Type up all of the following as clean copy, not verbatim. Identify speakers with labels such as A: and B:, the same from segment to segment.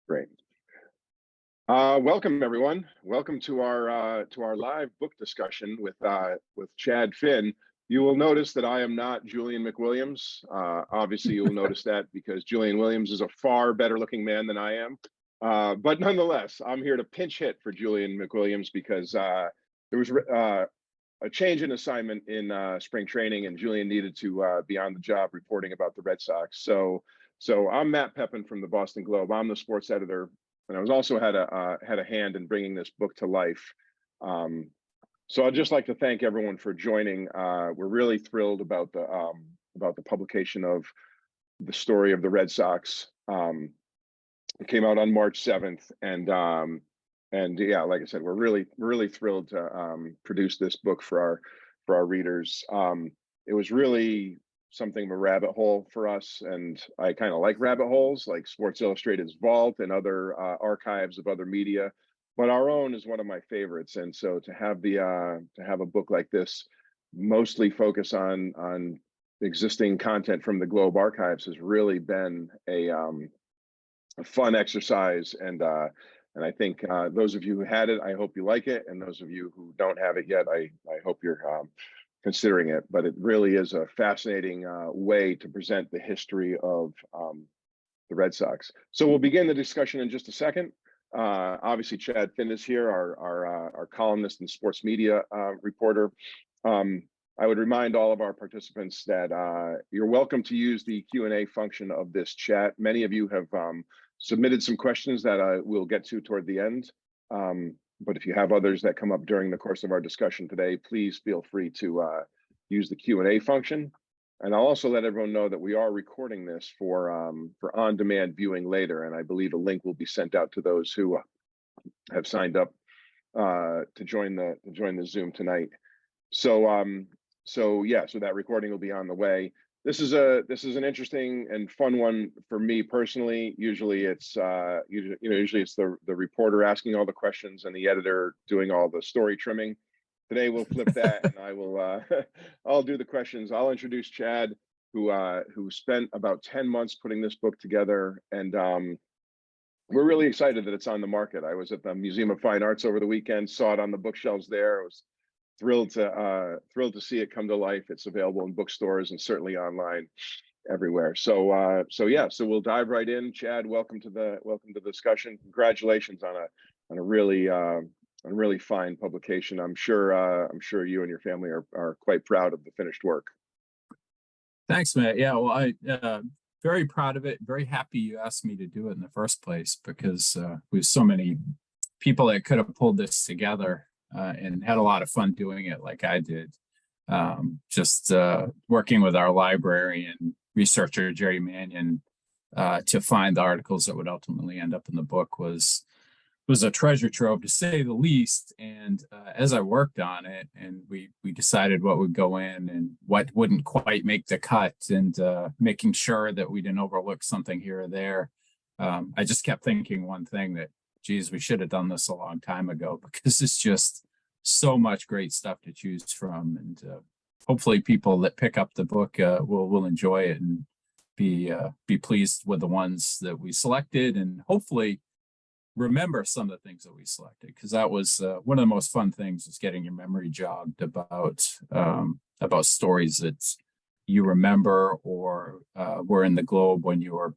A: Great. Welcome everyone. Welcome to our live book discussion with Chad Finn. You will notice that I am not Julian McWilliams. Obviously, you will notice that because Julian Williams is a far better looking man than I am. But nonetheless, I'm here to pinch hit for Julian McWilliams because there was a change in assignment in spring training, and Julian needed to be on the job reporting about the Red Sox. So I'm Matt Pepin from the Boston Globe. I'm the sports editor, and I was also had a hand in bringing this book to life. So I'd just like to thank everyone for joining. We're really thrilled about the publication of the story of the Red Sox. It came out on March 7th, and yeah, like I said, we're really thrilled to produce this book for our readers. It was really something of a rabbit hole for us, and I kind of like rabbit holes, like Sports Illustrated's vault and other archives of other media, but our own is one of my favorites. And so to have a book like this mostly focus on existing content from the Globe archives has really been a fun exercise. And I think those of you who had it, I hope you like it, and those of you who don't have it yet, I hope you're considering it. But it really is a fascinating way to present the history of the Red Sox. So we'll begin the discussion in just a second. Obviously, Chad Finn is here, our columnist and sports media reporter. I would remind all of our participants that you're welcome to use the Q&A function of this chat. Many of you have submitted some questions that we'll get to toward the end. But if you have others that come up during the course of our discussion today, please feel free to use the Q&A function. And I'll also let everyone know that we are recording this for on-demand viewing later, and I believe a link will be sent out to those who have signed up to join the Zoom tonight. So that recording will be on the way. This is an interesting and fun one for me personally. Usually it's usually it's the reporter asking all the questions and the editor doing all the story trimming. Today we'll flip that, and I will I'll do the questions. I'll introduce Chad, who spent about 10 months putting this book together, and we're really excited that it's on the market. I was at the Museum of Fine Arts over the weekend, saw it on the bookshelves there. I was thrilled to see it come to life. It's available in bookstores and certainly online everywhere. So we'll dive right in. Chad, welcome to the discussion. Congratulations on a really fine publication. I'm sure you and your family are quite proud of the finished work.
B: Thanks, Matt. Yeah, well, I very proud of it. Very happy you asked me to do it in the first place, because we have so many people that could have pulled this together and had a lot of fun doing it like I did. Just working with our librarian researcher, Jerry Mannion, to find the articles that would ultimately end up in the book was a treasure trove, to say the least. And as I worked on it, and we decided what would go in and what wouldn't quite make the cut, and making sure that we didn't overlook something here or there, I just kept thinking one thing, that geez, we should have done this a long time ago, because it's just so much great stuff to choose from. And hopefully people that pick up the book will enjoy it and be pleased with the ones that we selected, and hopefully remember some of the things that we selected, because that was one of the most fun things, is getting your memory jogged about stories that you remember, or were in the Globe when you were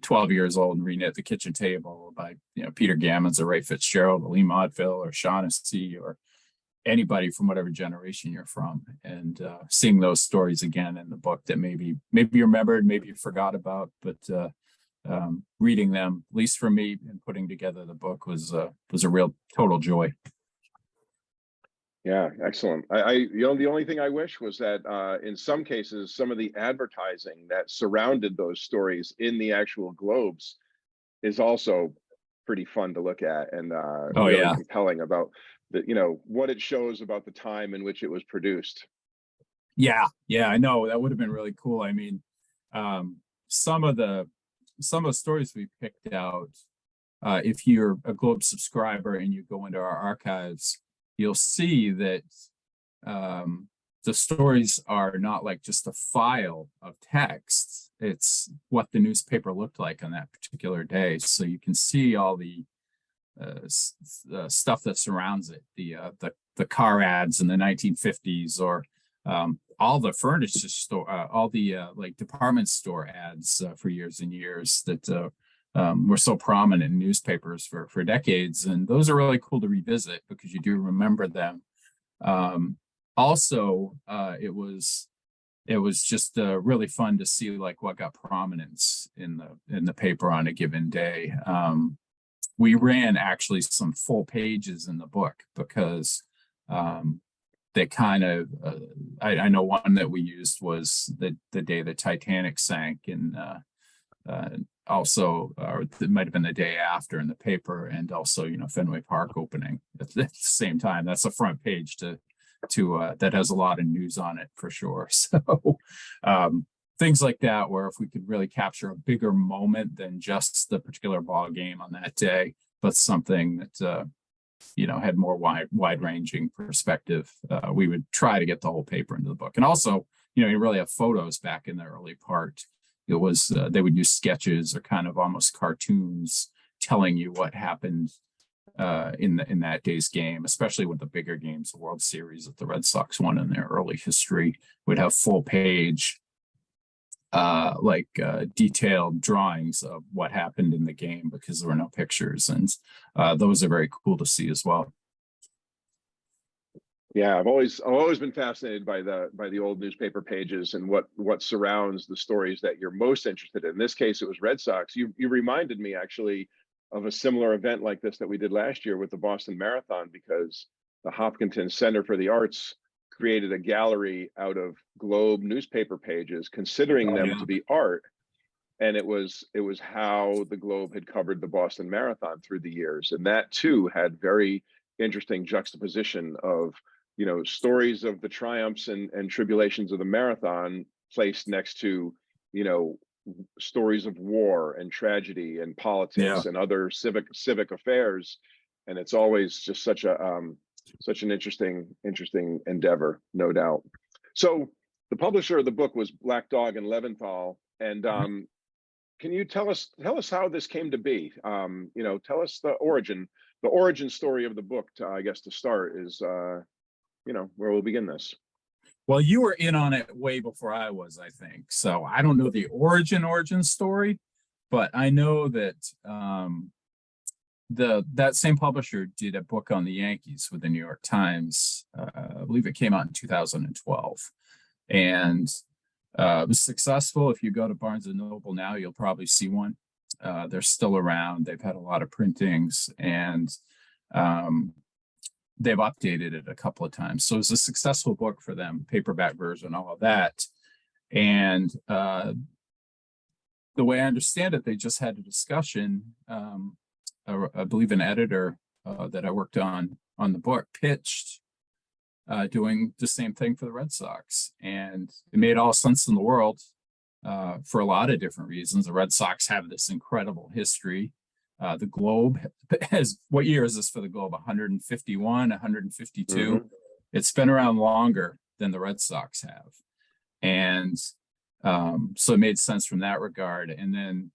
B: 12 years old and reading at the kitchen table by Peter Gammons or Ray Fitzgerald or Lee Maudville or Shaughnessy, or anybody from whatever generation you're from, and seeing those stories again in the book that maybe you remembered, maybe you forgot about, but reading them, at least for me, and putting together the book was a real total joy.
A: Yeah, excellent. The only thing I wish was that in some cases, some of the advertising that surrounded those stories in the actual Globes is also pretty fun to look at, and really compelling about what it shows about the time in which it was produced.
B: Yeah, I know, that would have been really cool. I mean, some of the stories we picked out, if you're a Globe subscriber and you go into our archives, you'll see that the stories are not like just a file of text. it's what the newspaper looked like on that particular day. So you can see all the stuff that surrounds it, the car ads in the 1950s, or all the furniture store, all the like department store ads for years and years that were so prominent in newspapers for decades. And those are really cool to revisit because you do remember them. Also, it was just really fun to see like what got prominence in the paper on a given day. We ran actually some full pages in the book because they kind of I know one that we used was the day the Titanic sank, and also or it might have been the day after in the paper, and also Fenway Park opening at the same time. That's a front page to that has a lot of news on it for sure. So things like that, where if we could really capture a bigger moment than just the particular ball game on that day, but something that had more wide-ranging perspective, we would try to get the whole paper into the book. And also, you really have photos back in the early part. It was they would use sketches or kind of almost cartoons telling you what happened in that day's game, especially with the bigger games, the World Series that the Red Sox won in their early history, would have full page detailed drawings of what happened in the game because there were no pictures, and those are very cool to see as well.
A: Yeah, I've always been fascinated by the old newspaper pages and what surrounds the stories that you're most interested in. In this case, it was Red Sox. You reminded me actually of a similar event like this that we did last year with the Boston Marathon, because the Hopkinton Center for the Arts created a gallery out of Globe newspaper pages, considering them to be art. And it was how the Globe had covered the Boston Marathon through the years. And that too had very interesting juxtaposition of, stories of the triumphs and tribulations of the marathon placed next to, stories of war and tragedy and politics and other civic affairs. And it's always just such an interesting endeavor, no doubt. So the publisher of the book was Black Dog and Leventhal. And can you tell us how this came to be? Tell us the origin story of the book. I guess to start is where we'll begin this.
B: Well, you were in on it way before I was, I think. So I don't know the origin story, but I know that that same publisher did a book on the Yankees with the New York Times. I believe it came out in 2012, and it was successful. If you go to Barnes and Noble now, you'll probably see one. They're still around. They've had a lot of printings, and they've updated it a couple of times. So it was a successful book for them, paperback version, all of that. And the way I understand it, they just had a discussion. I believe an editor that I worked on the book pitched doing the same thing for the Red Sox. And it made all sense in the world for a lot of different reasons. The Red Sox have this incredible history. The Globe has, what year is this for the Globe? 151, 152. Mm-hmm. It's been around longer than the Red Sox have. And so it made sense from that regard. And then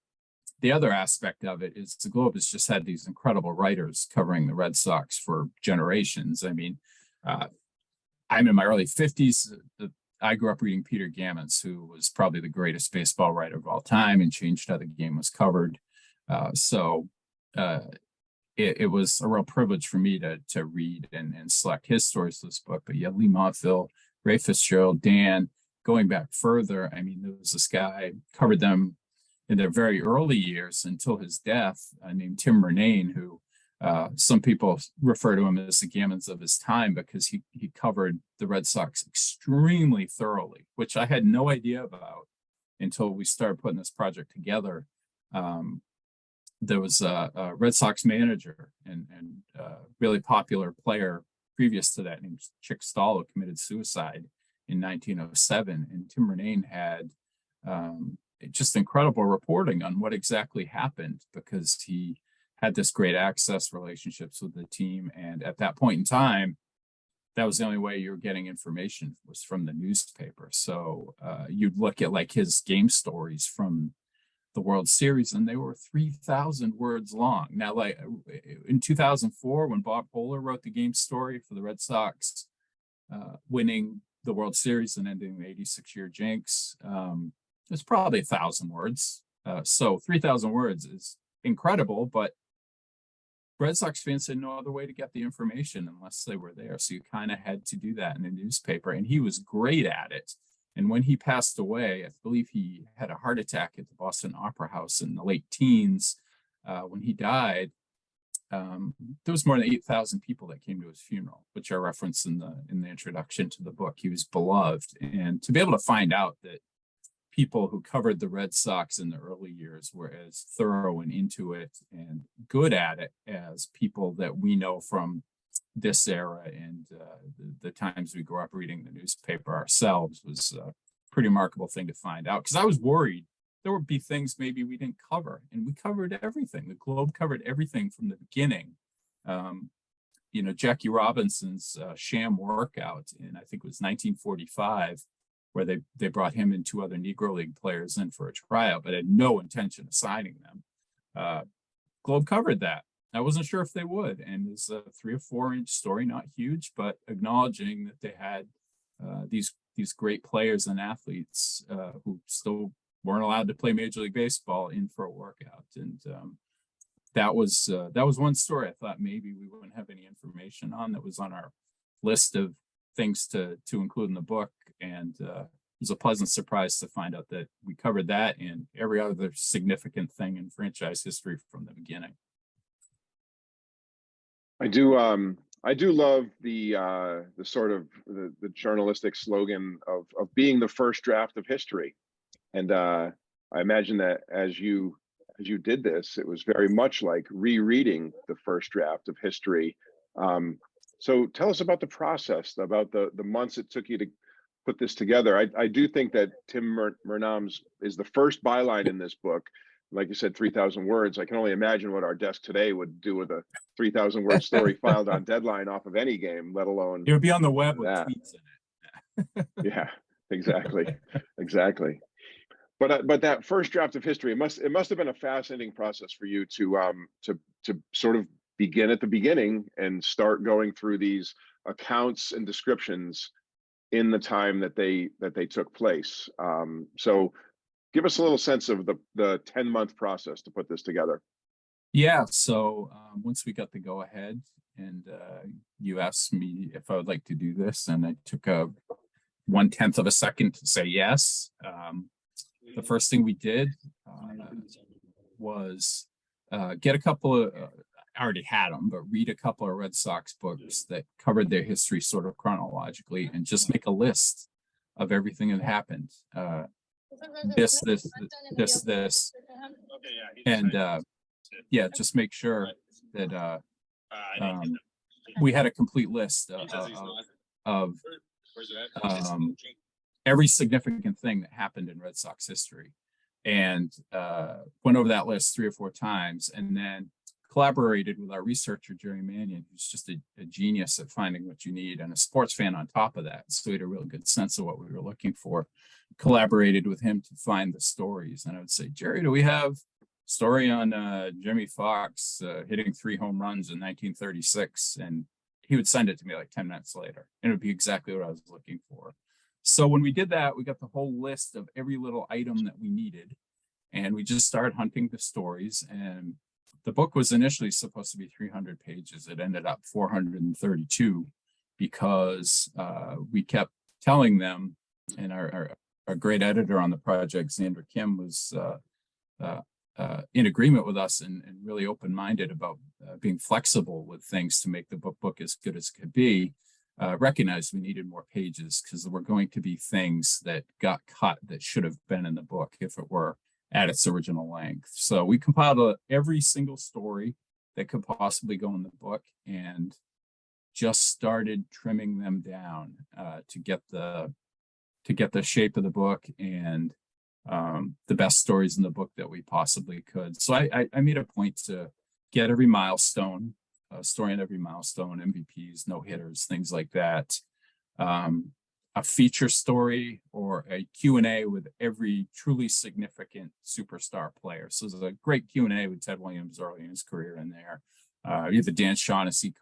B: the other aspect of it is the Globe has just had these incredible writers covering the Red Sox for generations. I mean, I'm in my early 50s. I grew up reading Peter Gammons, who was probably the greatest baseball writer of all time and changed how the game was covered. It was a real privilege for me to read and select his stories for this book. But yeah, Lee Montville, Ray Fitzgerald, Dan, going back further, I mean, there was this guy, covered them in their very early years until his death, named Tim Murnane, who some people refer to him as the Gammons of his time because he covered the Red Sox extremely thoroughly, which I had no idea about until we started putting this project together. There was a Red Sox manager and really popular player previous to that named Chick Stahl, who committed suicide in 1907. And Tim Murnane had just incredible reporting on what exactly happened because he had this great access relationships with the team. And at that point in time, that was the only way you were getting information was from the newspaper. So you'd look at like his game stories from the World Series, and they were 3,000 words long. Now, like in 2004, when Bob Kohler wrote the game story for the Red Sox, winning the World Series and ending the 86-year jinx, it's probably 1,000 words. So 3,000 words is incredible, but Red Sox fans had no other way to get the information unless they were there. So you kind of had to do that in a newspaper, and he was great at it. And when he passed away, I believe he had a heart attack at the Boston Opera House in the late teens. When he died, there was more than 8,000 people that came to his funeral, which I referenced in the introduction to the book. He was beloved, and to be able to find out that people who covered the Red Sox in the early years were as thorough and into it and good at it as people that we know from this era and the times we grew up reading the newspaper ourselves was a pretty remarkable thing to find out. Because I was worried there would be things maybe we didn't cover, and we covered everything. The Globe covered everything from the beginning. Jackie Robinson's sham workout in, I think it was 1945, where they brought him and two other Negro League players in for a tryout, but had no intention of signing them. Globe covered that. I wasn't sure if they would, and it's a 3 or 4 inch story, not huge, but acknowledging that they had these great players and athletes who still weren't allowed to play Major League Baseball in for a workout. And that was one story I thought maybe we wouldn't have any information on, that was on our list of things to include in the book. And it was a pleasant surprise to find out that we covered that and every other significant thing in franchise history from the beginning.
A: I do love the sort of the journalistic slogan of being the first draft of history. And I imagine that as you did this, it was very much like rereading the first draft of history. So tell us about the process, about the months it took you to put this together. I do think that Tim Murnau's is the first byline in this book. Like you said, 3,000 words. I can only imagine what our desk today would do with a 3,000 word story filed on deadline off of any game, let alone
B: it would be on the web with tweets in it.
A: Yeah, exactly. But that first draft of history, it must have been a fascinating process for you to sort of begin at the beginning and start going through these accounts and descriptions in the time that they took place. So give us a little sense of the 10-month process to put this together.
B: Yeah, so once we got the go ahead and you asked me if I would like to do this, and I took a 1/10 of a second to say yes. The first thing we did was get a couple of, I already had them, but read a couple of Red Sox books that covered their history sort of chronologically, and just make a list of everything that happened. This, and just make sure that we had a complete list of every significant thing that happened in Red Sox history, and went over that list 3 or 4 times, and then collaborated with our researcher, Jerry Mannion, who's just a genius at finding what you need, and a sports fan on top of that. So he had a real good sense of what we were looking for. Collaborated with him to find the stories. And I would say, Jerry, do we have a story on Jimmy Fox hitting 3 home runs in 1936? And he would send it to me like 10 minutes later, and it would be exactly what I was looking for. So when we did that, we got the whole list of every little item that we needed, and we just started hunting the stories. And the book was initially supposed to be 300 pages. It ended up 432 because we kept telling them, and our great editor on the project, Xander Kim, was in agreement with us and really open-minded about being flexible with things to make the book as good as it could be. Recognized we needed more pages because there were going to be things that got cut that should have been in the book if it were at its original length. So we compiled every single story that could possibly go in the book and just started trimming them down to get the shape of the book and the best stories in the book that we possibly could. So I made a point to get every milestone a story on every milestone, MVPs, no hitters, things like that. A feature story or a Q&A with every truly significant superstar player. So there's a great Q&A with Ted Williams early in his career in there. You have the Dan Shaughnessy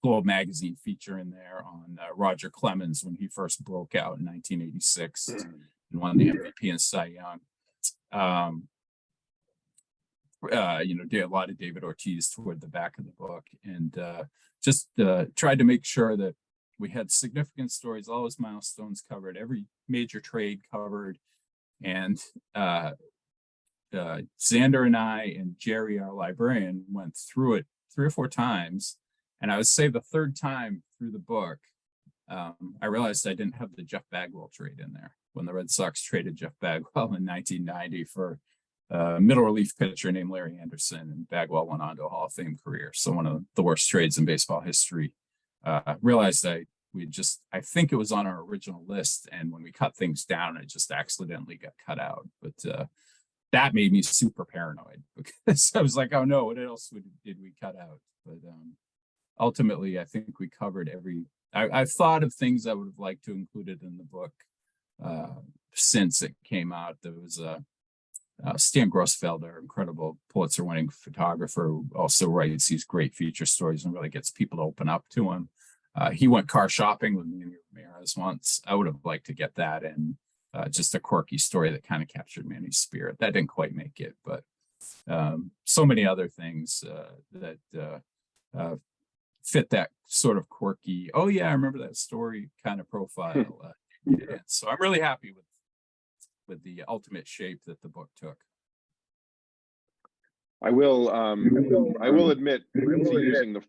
B: Globe magazine feature in there on Roger Clemens when he first broke out in 1986 and won the MVP and Cy Young. Did a lot of David Ortiz toward the back of the book, and just tried to make sure that we had significant stories, all those milestones covered, every major trade covered. And Xander and I and Jerry, our librarian, went through it 3 or 4 times. And I would say the third time through the book, I realized I didn't have the Jeff Bagwell trade in there when the Red Sox traded Jeff Bagwell in 1990 for a middle relief pitcher named Larry Anderson. And Bagwell went on to a Hall of Fame career. So one of the worst trades in baseball history. Realized I think it was on our original list, and when we cut things down, it just accidentally got cut out. But that made me super paranoid because I was like, oh no, what else did we cut out? But ultimately, I think we covered every. I've thought of things I would have liked to include it in the book since it came out. There was Stan Grossfelder, incredible Pulitzer-winning photographer, who also writes these great feature stories and really gets people to open up to him. He went car shopping with me and Ramirez once. I would have liked to get that in, just a quirky story that kind of captured Manny's spirit. That didn't quite make it, but so many other things that fit that sort of quirky, oh yeah, I remember that story kind of profile. So I'm really happy with the ultimate shape that the book took.
A: I will admit to using the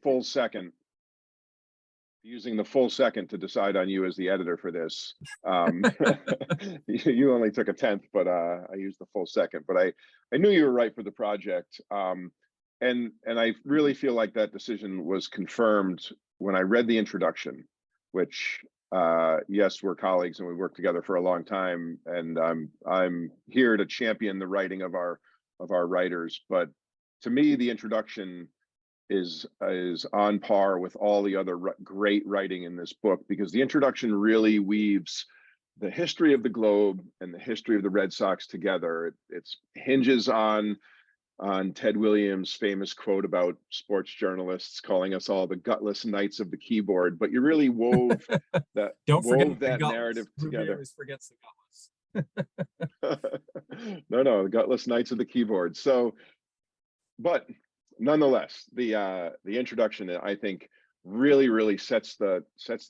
A: full second to decide on you as the editor for this. You only took a 10th, but I used the full second. But I knew you were right for the project, and I really feel like that decision was confirmed when I read the introduction, which yes, we're colleagues and we worked together for a long time, and I'm here to champion the writing of our writers. But to me, the introduction is on par with all the other great writing in this book, because the introduction really weaves the history of the Globe and the history of the Red Sox together. It hinges on Ted Williams' famous quote about sports journalists calling us all the gutless knights of the keyboard, but you really wove that narrative together.
B: Always forgets the
A: gutless. No, the gutless knights of the keyboard. So, but nonetheless, the introduction, I think, really sets the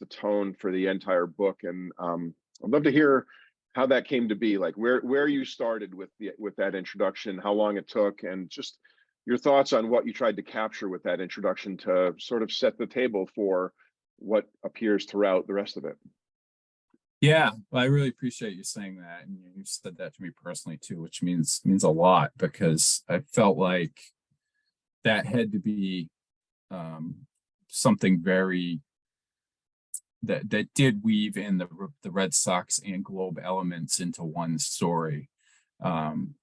A: tone for the entire book, and I'd love to hear how that came to be, like where you started with that introduction, how long it took, and just your thoughts on what you tried to capture with that introduction to sort of set the table for what appears throughout the rest of it.
B: Yeah, well, I really appreciate you saying that, and you said that to me personally too, which means a lot, because I felt like that had to be something very that did weave in the Red Sox and Globe elements into one story, and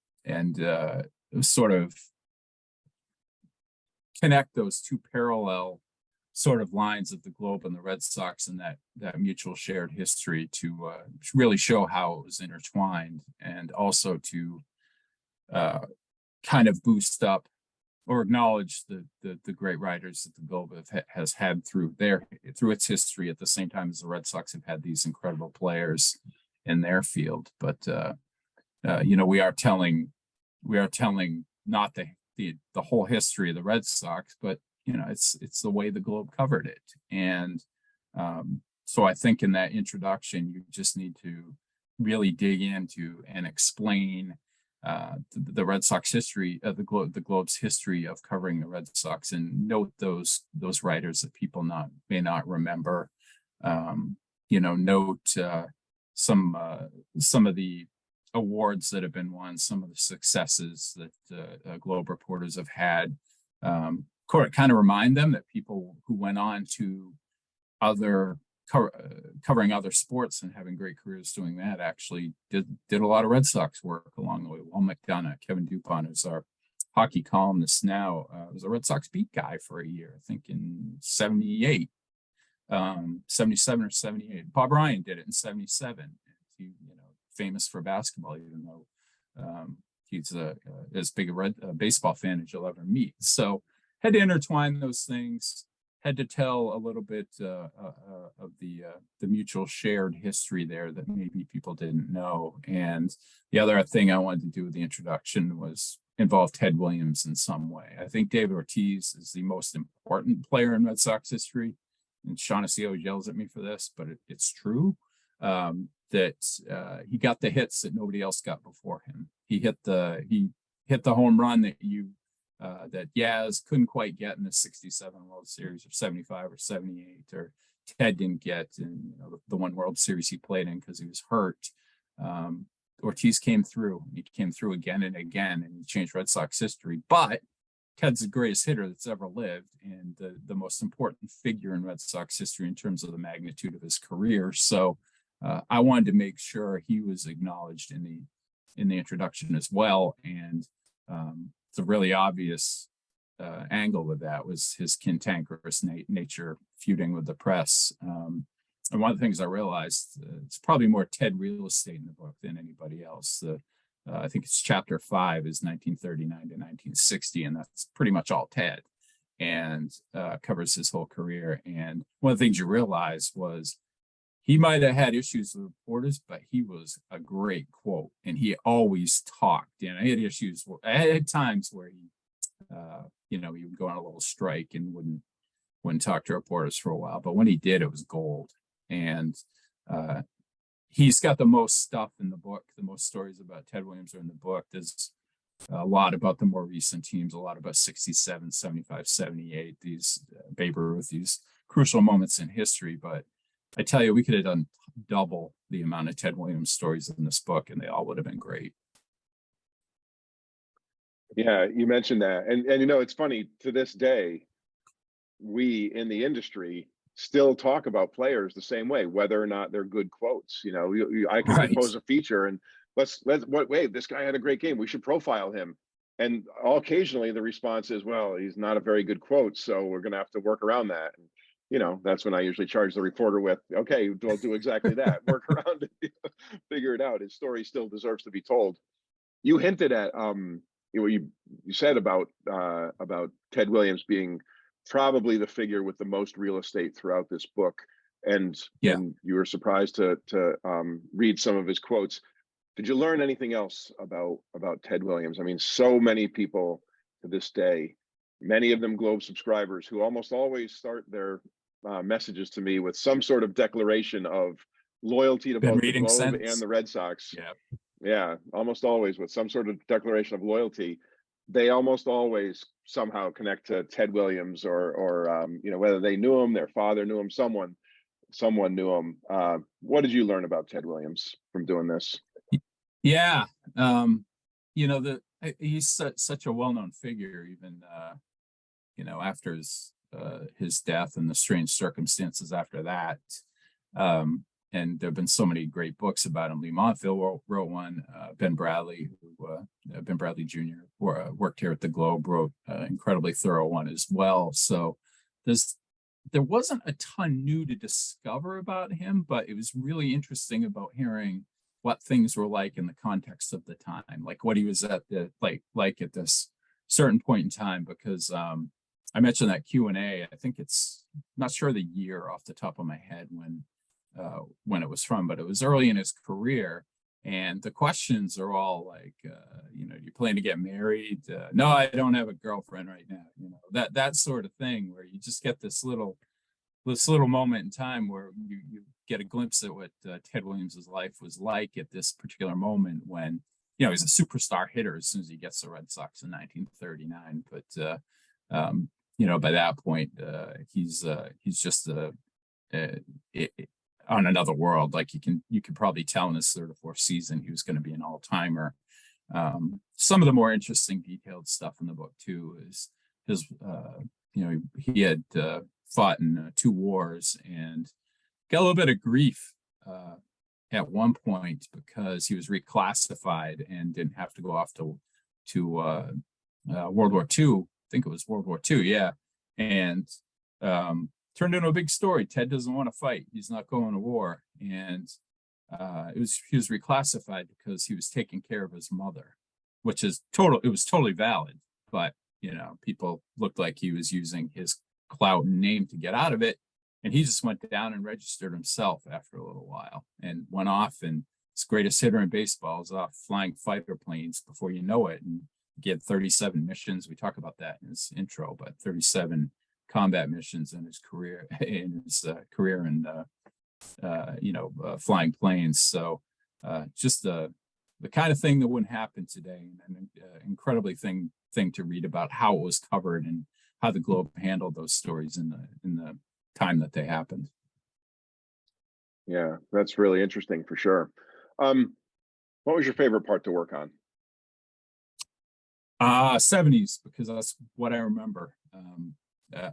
B: sort of connect those two parallel sort of lines of the Globe and the Red Sox and that mutual shared history to really show how it was intertwined, and also to kind of boost up or acknowledge the great writers that the Globe has had through its history, at the same time as the Red Sox have had these incredible players in their field. But we are telling not the whole history of the Red Sox, but it's the way the Globe covered it. And so I think in that introduction, you just need to really dig into and explain the Red Sox history, the Globe's history of covering the Red Sox, and note those writers that people may not remember. Note some of the awards that have been won, some of the successes that Globe reporters have had. Kind of remind them that people who went on to covering other sports and having great careers doing that actually did a lot of Red Sox work along the way. Walt McDonough, Kevin Dupont is our hockey columnist now, was a Red Sox beat guy for a year, I think in 78, 77 or 78. Bob Ryan did it in 77. He, famous for basketball, even though he's as big a baseball fan as you'll ever meet. So had to intertwine those things, had to tell a little bit of the mutual shared history there that maybe people didn't know. And the other thing I wanted to do with the introduction was involve Ted Williams in some way. I think David Ortiz is the most important player in Red Sox history. And Shaughnessy always yells at me for this, but it's true. That he got the hits that nobody else got before him. He hit the home run that Yaz couldn't quite get in the 67 World Series or 75 or 78, or Ted didn't get in the one World Series he played in because he was hurt. Ortiz came through. He came through again and again, and he changed Red Sox history. But Ted's the greatest hitter that's ever lived, and the most important figure in Red Sox history in terms of the magnitude of his career. So I wanted to make sure he was acknowledged in the introduction as well. And the really obvious angle with that was his cantankerous nature, feuding with the press. And one of the things I realized, it's probably more Ted real estate in the book than anybody else. I think it's chapter 5 is 1939 to 1960, and that's pretty much all Ted, and covers his whole career. And one of the things you realize was he might have had issues with reporters, but he was a great quote, and he always talked. And I had times where he would go on a little strike and wouldn't talk to reporters for a while. But when he did, it was gold. And he's got the most stuff in the book. The most stories about Ted Williams are in the book. There's a lot about the more recent teams, a lot about 67, 75, 78, these Babe Ruth, these crucial moments in history. But I tell you, we could have done double the amount of Ted Williams stories in this book, and they all would have been great.
A: Yeah, you mentioned that. And it's funny, to this day, we in the industry still talk about players the same way, whether or not they're good quotes. I can compose a feature and wait, this guy had a great game, we should profile him. And occasionally the response is, well, he's not a very good quote, so we're going to have to work around that. And, that's when I usually charge the reporter with, okay, we'll do exactly that. Work around it, figure it out. His story still deserves to be told. You hinted at, you said about Ted Williams being probably the figure with the most real estate throughout this book. And you were surprised to read some of his quotes. Did you learn anything else about Ted Williams? I mean, so many people to this day, many of them Globe subscribers, who almost always start their messages to me with some sort of declaration of loyalty to both the Globe and the Red Sox. Yeah, almost always with some sort of declaration of loyalty. They almost always somehow connect to Ted Williams, or whether they knew him, their father knew him, someone knew him. What did you learn about Ted Williams from doing this?
B: Yeah, he's such a well-known figure, even after his death and the strange circumstances after that. And there have been so many great books about him. Lee Montville wrote one. Ben Bradley, Ben Bradley Jr., worked here at the Globe, wrote an incredibly thorough one as well. So there wasn't a ton new to discover about him, but it was really interesting about hearing what things were like in the context of the time, like what he was at like at this certain point in time. Because I mentioned that Q&A. I think it's, not sure the year off the top of my head when it was from, but it was early in his career. And the questions are all like, you plan to get married? No, I don't have a girlfriend right now. That sort of thing, where you just get this little moment in time where you get a glimpse at what Ted Williams's life was like at this particular moment, when, he's a superstar hitter as soon as he gets the Red Sox in 1939. But, by that point, he's just on another world. Like you can probably tell in his third or fourth season he was going to be an all-timer. Some of the more interesting detailed stuff in the book too is his he had fought in 2 wars and got a little bit of grief at one point because he was reclassified and didn't have to go off to World War II. I think it was World War II, yeah. And turned into a big story. Ted doesn't want to fight. He's not going to war. And he was reclassified because he was taking care of his mother, which is it was totally valid. But, people looked like he was using his clout and name to get out of it. And he just went down and registered himself after a little while and went off, and his greatest hitter in baseball is off flying fighter planes before you know it. And he had 37 missions. We talk about that in his intro, but 37 combat missions in his career, flying planes. So just the kind of thing that wouldn't happen today, and an incredibly thing to read about how it was covered and how the Globe handled those stories in the time that they happened.
A: Yeah, that's really interesting for sure. What was your favorite part to work on?
B: 70s, because that's what I remember.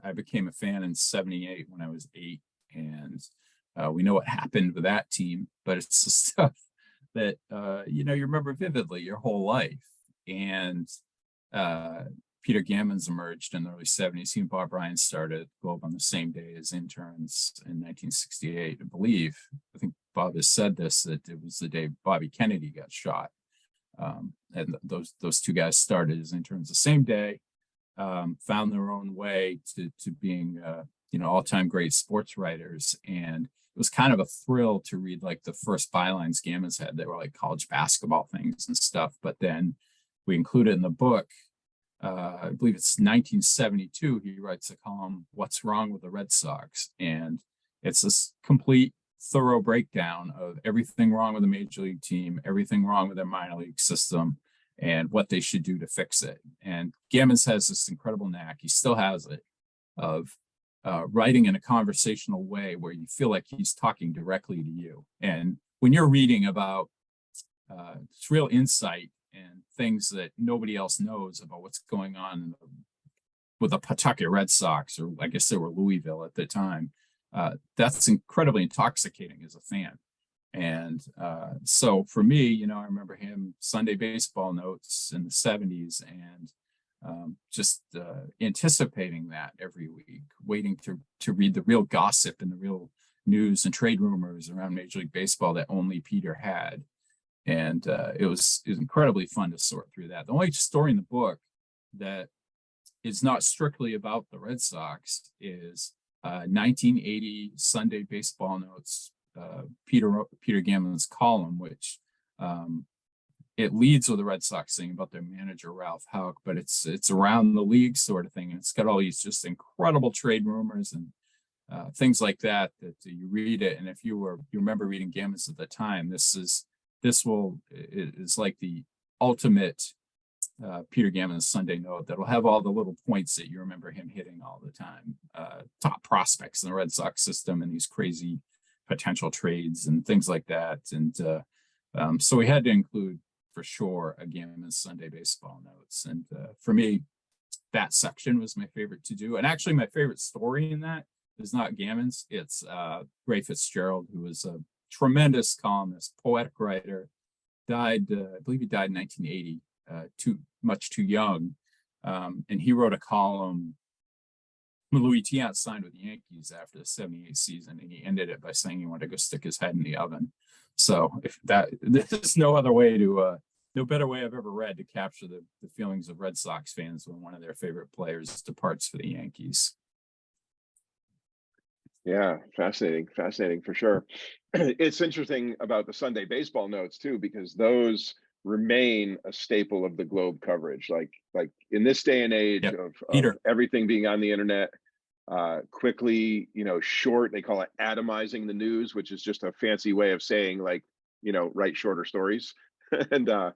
B: I became a fan in 78 when I was 8, and we know what happened with that team, but it's the stuff that you remember vividly your whole life. And Peter Gammons emerged in the early 70s. He and Bob Ryan started Globe on the same day as interns in 1968, I believe. I think Bob has said this, that it was the day Bobby Kennedy got shot. And those two guys started as interns the same day, found their own way to being all-time great sports writers. And it was kind of a thrill to read like the first bylines Gammons had. They were like college basketball things and stuff. But then we included in the book, I believe it's 1972, he writes a column, "What's Wrong with the Red Sox?" And it's this complete, thorough breakdown of everything wrong with the major league team, everything wrong with their minor league system, and what they should do to fix it. And Gammons has this incredible knack, he still has it, of writing in a conversational way where you feel like he's talking directly to you. And when you're reading about it's real insight and things that nobody else knows about what's going on with the Pawtucket Red Sox, or I guess they were Louisville at the time, that's incredibly intoxicating as a fan. And so for me, I remember him Sunday baseball notes in the 70s, and just anticipating that every week, waiting to read the real gossip and the real news and trade rumors around Major League Baseball that only Peter had. And it was incredibly fun to sort through that. The only story in the book that is not strictly about the Red Sox is 1980 Sunday baseball notes, Peter Gammons' column, which it leads with the Red Sox thing about their manager Ralph Houck, but it's around the league sort of thing, and it's got all these just incredible trade rumors and things like that you read it. And if you remember reading Gammons at the time, this is like the ultimate Peter Gammons Sunday note that'll have all the little points that you remember him hitting all the time. Top prospects in the Red Sox system and these crazy potential trades and things like that. And so we had to include for sure a Gammons Sunday baseball notes. And for me, that section was my favorite to do. And actually my favorite story in that is not Gammons, it's Ray Fitzgerald, who was a tremendous columnist, poetic writer, died, I believe he died in 1980, much too young. And he wrote a column when Louis Tiant signed with the Yankees after the 78 season, and he ended it by saying he wanted to go stick his head in the oven. So there's no better way I've ever read to capture the feelings of Red Sox fans when one of their favorite players departs for the Yankees.
A: Yeah, fascinating for sure. It's interesting about the Sunday baseball notes too, because those remain a staple of the Globe coverage. Like in this day and age of everything being on the internet, quickly, short, they call it atomizing the news, which is just a fancy way of saying write shorter stories. But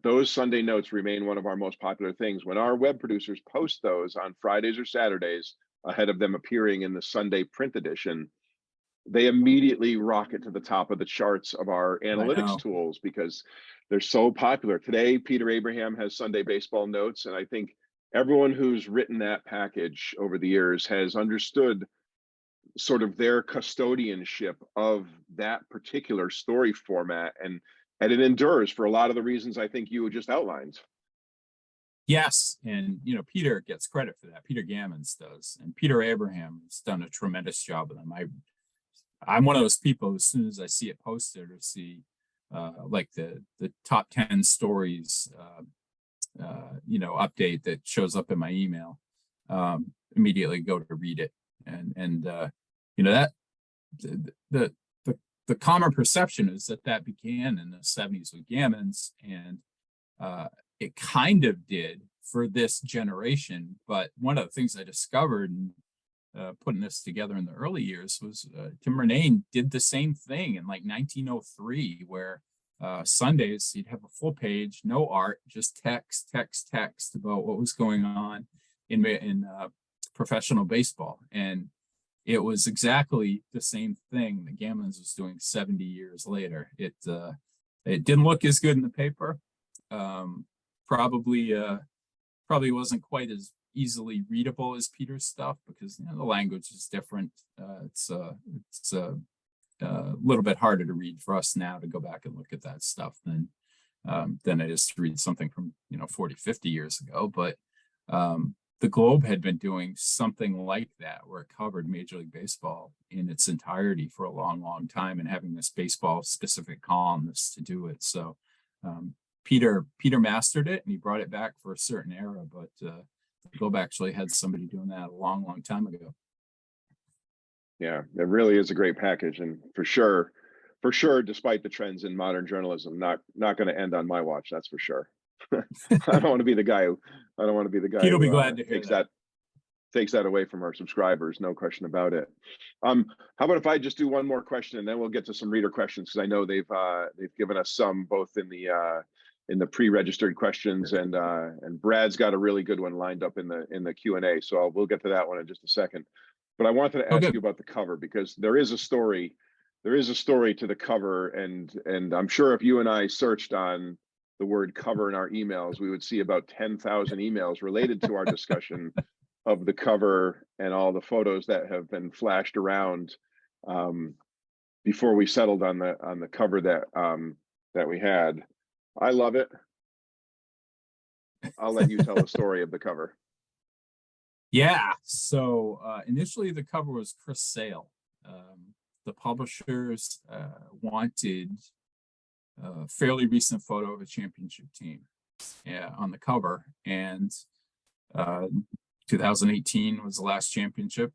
A: those Sunday notes remain one of our most popular things. When our web producers post those on Fridays or Saturdays, ahead of them appearing in the Sunday print edition, they immediately rocket to the top of the charts of our analytics tools because they're so popular. Today, Peter Abraham has Sunday baseball notes, and I think everyone who's written that package over the years has understood sort of their custodianship of that particular story format, and it endures for a lot of the reasons I think you just outlined.
B: Yes, and Peter gets credit for that. Peter Gammons does, and Peter Abraham has done a tremendous job of them. I'm one of those people. As soon as I see it posted or see like the top 10 stories, update that shows up in my email, immediately go to read it, and that the the common perception is that began in the 70s with Gammons, and it kind of did for this generation. But one of the things I discovered in putting this together in the early years was Tim Murnane did the same thing in like 1903, where Sundays he'd have a full page, no art, just text about what was going on in professional baseball. And it was exactly the same thing that Gammons was doing 70 years later. It didn't look as good in the paper. Probably wasn't quite as easily readable as Peter's stuff, because the language is different. It's a little bit harder to read for us now to go back and look at that stuff than it is to read something from 40, 50 years ago. But the Globe had been doing something like that, where it covered Major League Baseball in its entirety for a long time, and having this baseball specific columnist to do it. So Peter mastered it, and he brought it back for a certain era, but the Globe actually had somebody doing that a long time ago.
A: Yeah, it really is a great package, and for sure, despite the trends in modern journalism, not going to end on my watch. That's for sure. I don't want to be the guy who
B: Pete'll be glad to hear
A: takes that away from our subscribers. No question about it. How about if I just do one more question, and then we'll get to some reader questions, because I know they've given us some both in the pre-registered questions, and Brad's got a really good one lined up in the Q&A. So we'll get to that one in just a second. But I wanted to ask you about the cover, because there is a story to the cover, and I'm sure if you and I searched on the word cover in our emails, we would see about 10,000 emails related to our discussion of the cover and all the photos that have been flashed around before we settled on the cover that we had. I love it. I'll let you tell the story of the cover.
B: Yeah. So initially the cover was Chris Sale. The publishers wanted a fairly recent photo of a championship team on the cover. And 2018 was the last championship,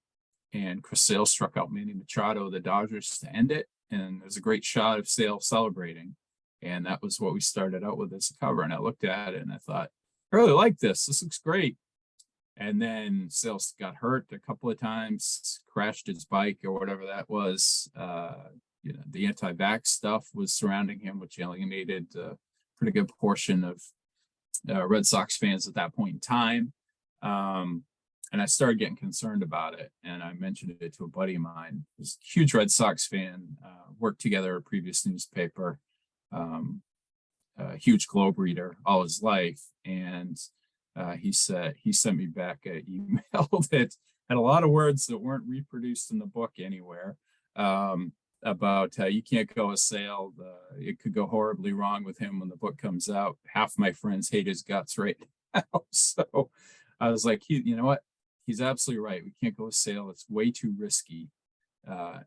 B: and Chris Sale struck out Manny Machado of the Dodgers to end it. And there's a great shot of Sale celebrating. And that was what we started out with as a cover. And I looked at it and I thought, I really like this. This looks great. And then Sale got hurt a couple of times, crashed his bike or whatever that was. The anti-vax stuff was surrounding him, which alienated a pretty good portion of Red Sox fans at that point in time. And I started getting concerned about it. And I mentioned it to a buddy of mine, who's a huge Red Sox fan, worked together at a previous newspaper, a huge Globe reader all his life. And he sent me back an email that had a lot of words that weren't reproduced in the book anywhere, about you can't go a Sale. It could go horribly wrong with him when the book comes out. Half my friends hate his guts right now. So I was like, you know what? He's absolutely right. We can't go a Sale. It's way too risky.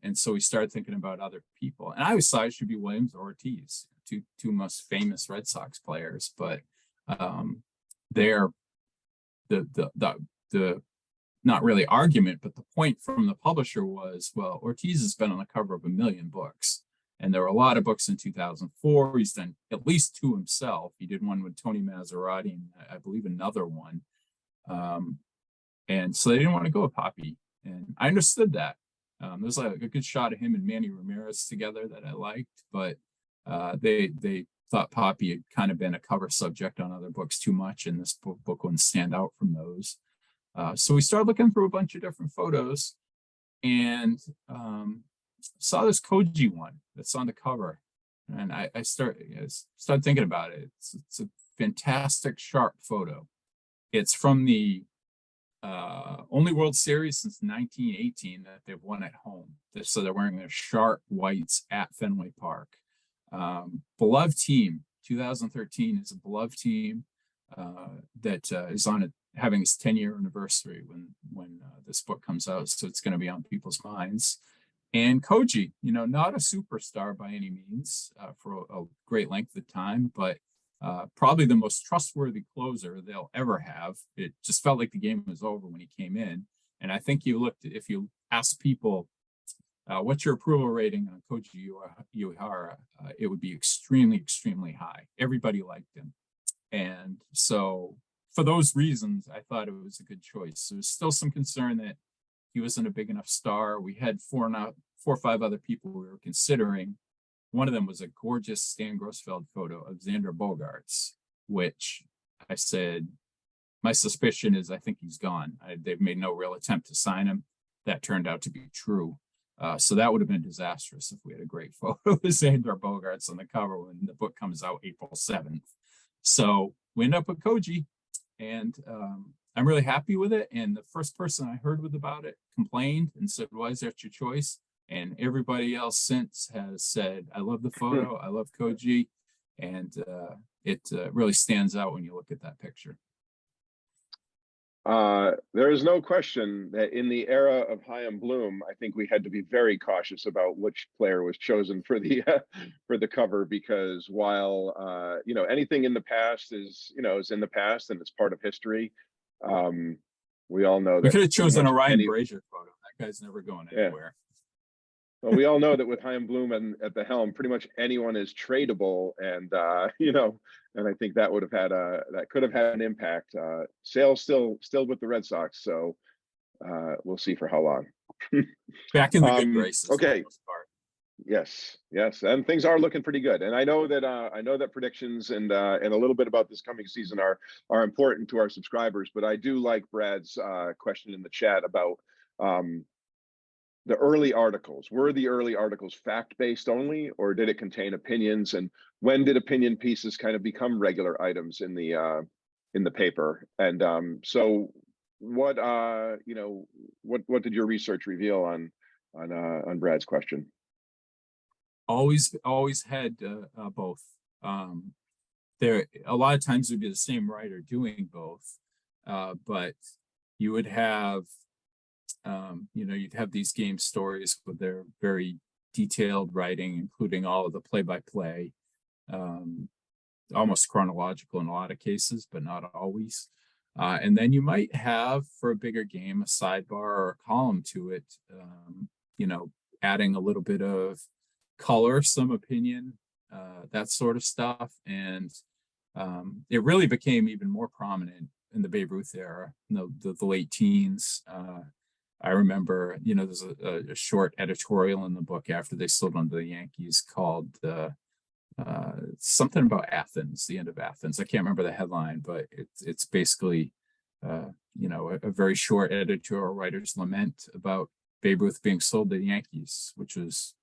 B: And so we started thinking about other people. And I always thought it should be Williams or Ortiz, two most famous Red Sox players. But they're the not really argument, but the point from the publisher was, well, Ortiz has been on the cover of 1 million books. And there were a lot of books in 2004. He's done at least 2 himself. He did one with Tony Maserati, and I believe another one. And so they didn't want to go with Poppy. And I understood that. There's like a good shot of him and Manny Ramirez together that I liked, but they thought Poppy had kind of been a cover subject on other books too much, and this book wouldn't stand out from those. So we started looking through a bunch of different photos, and saw this Koji one that's on the cover. And I started thinking about it. It's a fantastic, sharp photo. It's from the only World Series since 1918 that they've won at home. So they're wearing their sharp whites at Fenway Park. Beloved team. 2013 is a beloved team. that is having its 10-year anniversary when this book comes out. So it's going to be on people's minds. And Koji, not a superstar by any means for a great length of time, but probably the most trustworthy closer they'll ever have. It just felt like the game was over when he came in. And I think if you ask people, what's your approval rating on Koji Uehara, it would be extremely, extremely high. Everybody liked him. And so for those reasons, I thought it was a good choice. There's still some concern that he wasn't a big enough star. We had four or five other people we were considering. One of them was a gorgeous Stan Grossfeld photo of Xander Bogaerts, which I said, my suspicion is I think he's gone. They've made no real attempt to sign him. That turned out to be true. So that would have been disastrous if we had a great photo of Xander Bogaerts on the cover when the book comes out April 7th. So we end up with Koji, and I'm really happy with it. And the first person I heard about it complained and said, why is that your choice? And everybody else since has said, I love the photo, I love Koji, and it really stands out when you look at that picture.
A: There is no question that in the era of Chaim Bloom, I think we had to be very cautious about which player was chosen for the cover, because while anything in the past is in the past and it's part of history, we all know that
B: we could have chosen a Ryan Brazier photo. That guy's never going anywhere.
A: Well, we all know that with Chaim Bloom at the helm, pretty much anyone is tradable, and and I think that would have that could have had an impact. Sale's still with the Red Sox, so we'll see for how long.
B: Back in the good graces.
A: Okay. Yes, and things are looking pretty good. And I know that predictions and a little bit about this coming season are important to our subscribers. But I do like Brad's question in the chat about the early articles. Were the early articles fact-based only, or did it contain opinions? And when did opinion pieces kind of become regular items in the paper? And so what what did your research reveal on Brad's question?
B: Always had both. There a lot of times it would be the same writer doing both, but you would have you'd have these game stories with their very detailed writing, including all of the play-by-play, almost chronological in a lot of cases, but not always. And then you might have, for a bigger game, a sidebar or a column to it, adding a little bit of color, some opinion, that sort of stuff. And it really became even more prominent in the Babe Ruth era, the late teens. I remember, there's a short editorial in the book after they sold on to the Yankees called something about Athens, the end of Athens. I can't remember the headline, but it's basically, a very short editorial writer's lament about Babe Ruth being sold to the Yankees, which was,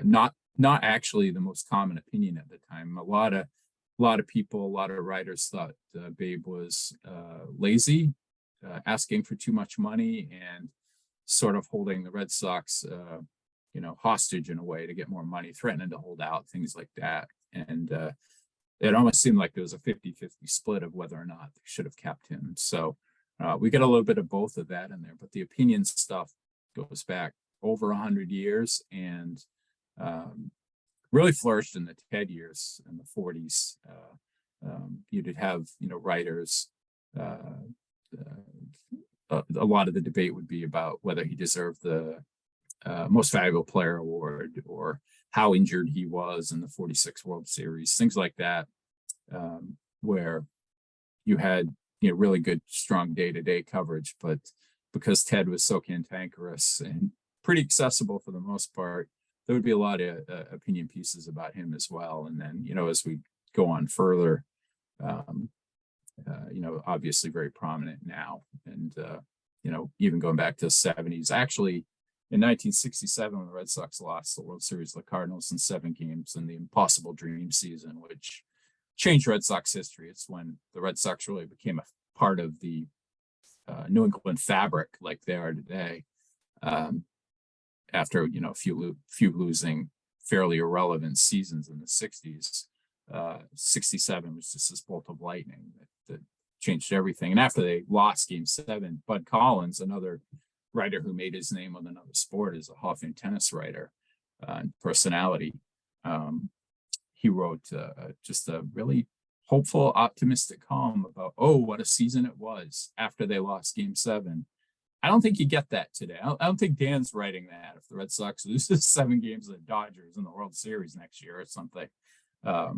B: not actually the most common opinion at the time. A lot of people, a lot of writers thought Babe was lazy, asking for too much money, and sort of holding the Red Sox, hostage in a way to get more money, threatening to hold out, things like that. And it almost seemed like there was a 50-50 split of whether or not they should have kept him. So we get a little bit of both of that in there, but the opinion stuff goes back over 100 years and really flourished in the Ted years in the 40s. You'd have, writers, a lot of the debate would be about whether he deserved the most valuable player award or how injured he was in the 46 World Series, things like that, where you had, really good, strong day-to-day coverage. But because Ted was so cantankerous and pretty accessible for the most part, there would be a lot of opinion pieces about him as well. And then, as we go on further, obviously very prominent now. And, even going back to the 70s, actually in 1967, when the Red Sox lost the World Series to the Cardinals in 7 games in the Impossible Dream season, which changed Red Sox history. It's when the Red Sox really became a part of the New England fabric like they are today. After, a few losing fairly irrelevant seasons in the 60s. '67 was just this bolt of lightning that changed everything. And after they lost Game 7, Bud Collins, another writer who made his name with another sport, is a Hall of Fame tennis writer and personality. He wrote just a really hopeful, optimistic column about, oh, what a season it was after they lost Game 7. I don't think you get that today. I don't think Dan's writing that if the Red Sox loses 7 games of the Dodgers in the World Series next year or something. I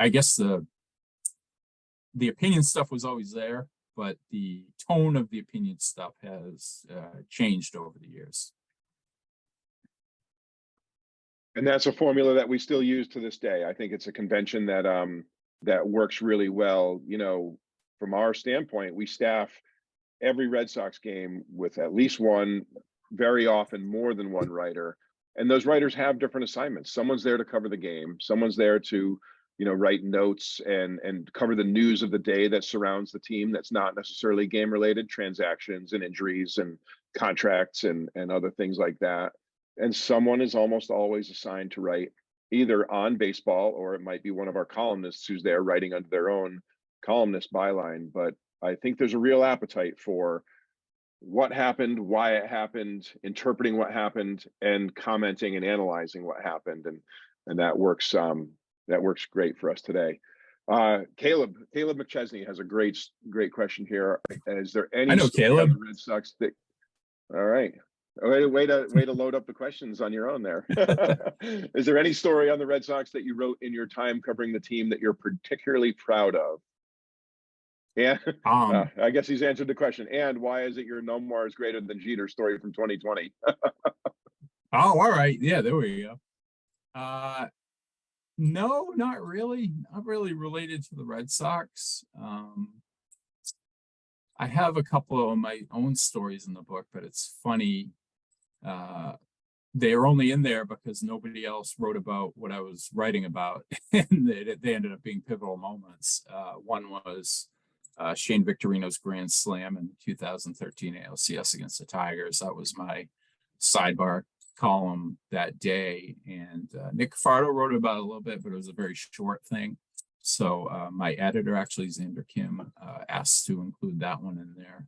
B: guess the opinion stuff was always there, but the tone of the opinion stuff has changed over the years.
A: And that's a formula that we still use to this day. I think it's a convention that that works really well. You know, from our standpoint, we staff every Red Sox game with at least one, very often more than one writer. And those writers have different assignments. Someone's there to cover the game. Someone's there to, you know, write notes and cover the news of the day that surrounds the team that's not necessarily game related, transactions and injuries and contracts and other things like that. And someone is almost always assigned to write either on baseball, or it might be one of our columnists who's there writing under their own columnist byline. But I think there's a real appetite for what happened, why it happened, interpreting what happened, and commenting and analyzing what happened. And that works great for us today. Caleb McChesney has a great question here. Is there any
B: I know Caleb.
A: Red Sox that, all right. Way to load up the questions on your own there. Is there any story on the Red Sox that you wrote in your time covering the team that you're particularly proud of? Yeah, I guess he's answered the question. And why is it your no more is greater than Jeter story from 2020?
B: Oh, all right. Yeah, there we go. No, not really. Not really related to the Red Sox. I have a couple of my own stories in the book, but it's funny. They are only in there because nobody else wrote about what I was writing about, and they ended up being pivotal moments. One was Shane Victorino's grand slam in 2013 ALCS against the Tigers. That was my sidebar column that day, and Nick Fardo wrote about it a little bit, but it was a very short thing. So my editor, actually Xander Kim, asked to include that one in there,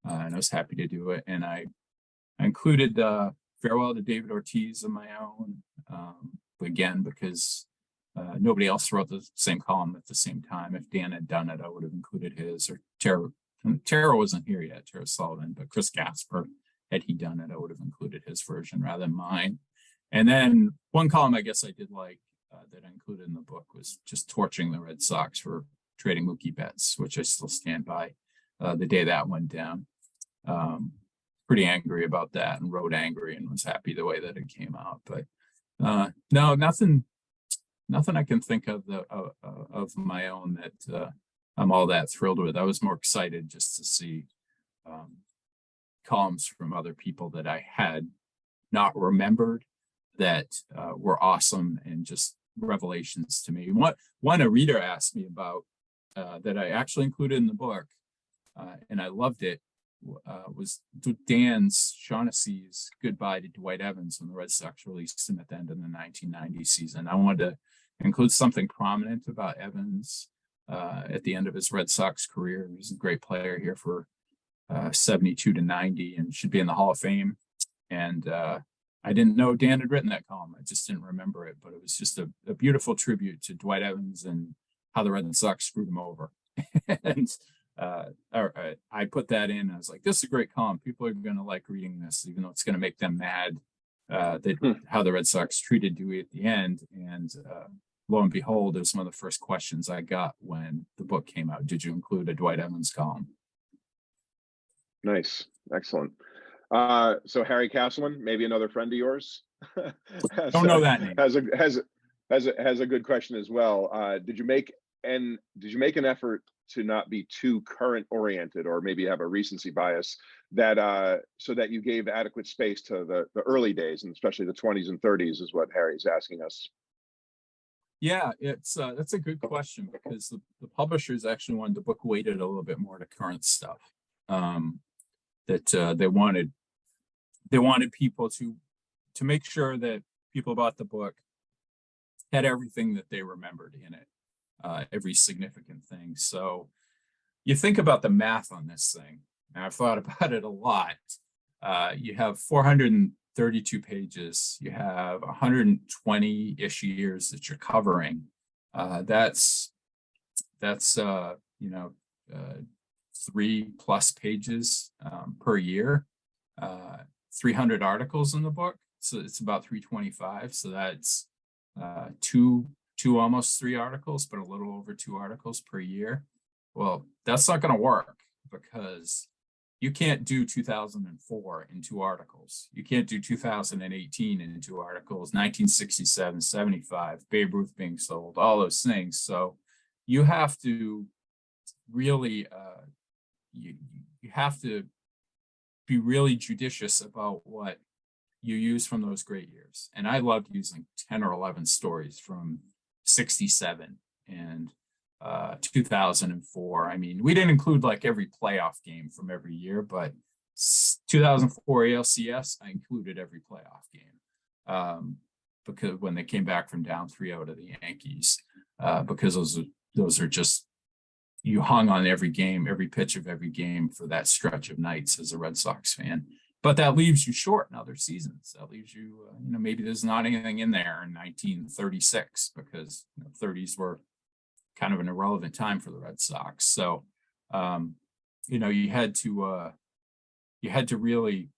B: and I was happy to do it. And I included Farewell to David Ortiz of my own, again, because nobody else wrote the same column at the same time. If Dan had done it, I would have included his, or Tara wasn't here yet, Tara Sullivan, but Chris Gasper, had he done it, I would have included his version rather than mine. And then one column I guess I did like that I included in the book was just torching the Red Sox for trading Mookie Betts, which I still stand by the day that went down. Pretty angry about that, and wrote angry, and was happy the way that it came out. But no, nothing I can think of of my own that I'm all that thrilled with. I was more excited just to see columns from other people that I had not remembered that were awesome and just revelations to me. One a reader asked me about that I actually included in the book, and I loved it, was Dan Shaughnessy's goodbye to Dwight Evans when the Red Sox released him at the end of the 1990 season. I wanted to include something prominent about Evans at the end of his Red Sox career. He was a great player here for 72 to 90 and should be in the Hall of Fame. And I didn't know Dan had written that column. I just didn't remember it, but it was just a beautiful tribute to Dwight Evans and how the Red Sox screwed him over. And I put that in. I was like, this is a great column. People are going to like reading this, even though it's going to make them mad that how the Red Sox treated Dewey at the end. And lo and behold, it was one of the first questions I got when the book came out. Did you include a Dwight Evans column?
A: Nice. Excellent. So Harry Castleman, maybe another friend of yours.
B: Don't know that name.
A: Has a good question as well. Did you make an effort to not be too current oriented, or maybe have a recency bias, that so that you gave adequate space to the early days, and especially the 20s and 30s is what Harry's asking us?
B: Yeah, that's a good question, because the publishers actually wanted the book weighted a little bit more to current stuff. That they wanted people to make sure that people bought the book had everything that they remembered in it, every significant thing. So you think about the math on this thing, and I've thought about it a lot. You have 432 pages. You have 120-ish years that you're covering. That's 3+ pages per year. 300 articles in the book, so it's about 325. So that's two almost 3 articles, but a little over 2 articles per year. Well, that's not going to work because you can't do 2004 in 2 articles. You can't do 2018 in 2 articles, 1967, 75, Babe Ruth being sold, all those things. So you have to really, you have to be really judicious about what you use from those great years. And I loved using 10 or 11 stories from 67 and 2004. I mean, we didn't include like every playoff game from every year, but 2004 ALCS, I included every playoff game because when they came back from down 3-0 to the Yankees, because those are just, you hung on every game, every pitch of every game for that stretch of nights as a Red Sox fan. But that leaves you short in other seasons. That leaves you, maybe there's not anything in there in 1936 because 30s were kind of an irrelevant time for the Red Sox. So, you had to really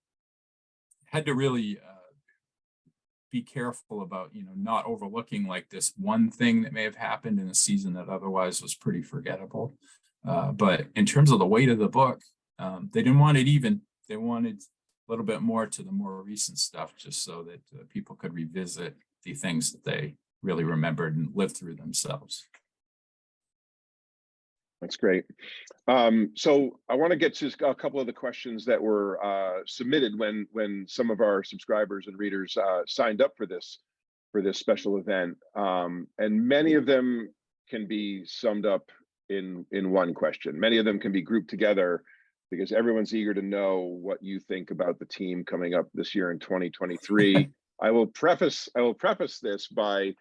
B: be careful about, not overlooking like this one thing that may have happened in a season that otherwise was pretty forgettable. But in terms of the weight of the book, they didn't want it even. They wanted a little bit more to the more recent stuff, just so that people could revisit the things that they really remembered and lived through themselves.
A: That's great. So I want to get to a couple of the questions that were submitted when some of our subscribers and readers signed up for this special event, and many of them can be summed up in one question. Many of them can be grouped together because everyone's eager to know what you think about the team coming up this year in 2023. I will preface this by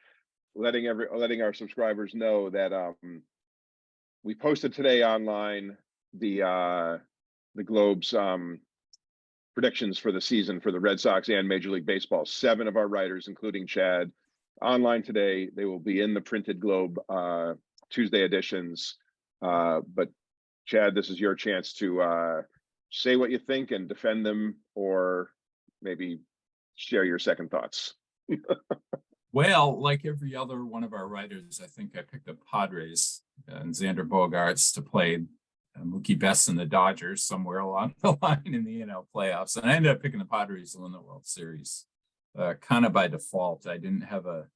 A: letting our subscribers know that we posted today online the Globe's predictions for the season for the Red Sox and Major League Baseball. 7 of our writers, including Chad, online today. They will be in the printed Globe Tuesday editions. But Chad, this is your chance to say what you think and defend them, or maybe share your second thoughts.
B: Well, like every other one of our writers, I think I picked up Padres and Xander Bogaerts to play Mookie Betts and the Dodgers somewhere along the line in the NL playoffs. And I ended up picking the Padres to win the World Series kind of by default. I didn't have a